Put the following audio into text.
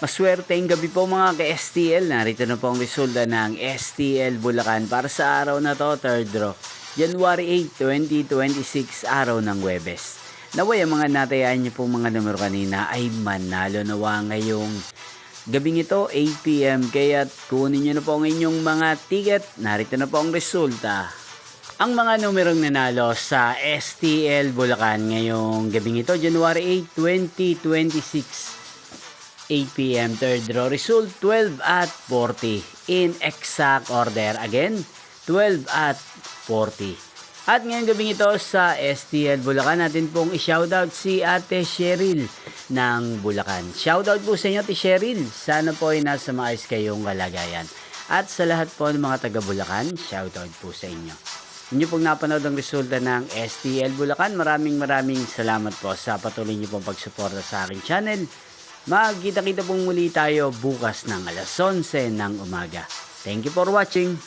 Maswerteng gabi po mga ka-STL. Narito na po ang resulta ng STL Bulacan para sa araw na to, third draw. January 8, 2026, araw ng Huwebes. Naway ang mga natayaan niyo po mga numero kanina ay manalo nawa ngayong gabing ito, 8 PM. Kaya kunin niyo na po ang inyong mga ticket. Narito na po ang resulta. Ang mga numerong nanalo sa STL Bulacan ngayong gabing ito, January 8, 2026. 8 PM, third draw result 12 at 40 in exact order. Again, 12 at 40. At ngayong gabing ito sa STL Bulacan, natin pong i-shoutout si Ate Cheryl ng Bulacan. Shoutout po sa inyo, Ate Cheryl. Sana po ay nasa maayos kayong kalagayan. At sa lahat po ng mga taga Bulacan, shoutout po sa inyo. Inyo pong napanood ang resulta ng STL Bulacan. Maraming salamat po sa patuloy niyo pong pagsuporta sa aking channel. Magkita-kita pong muli tayo bukas ng alas 11 ng umaga. Thank you for watching.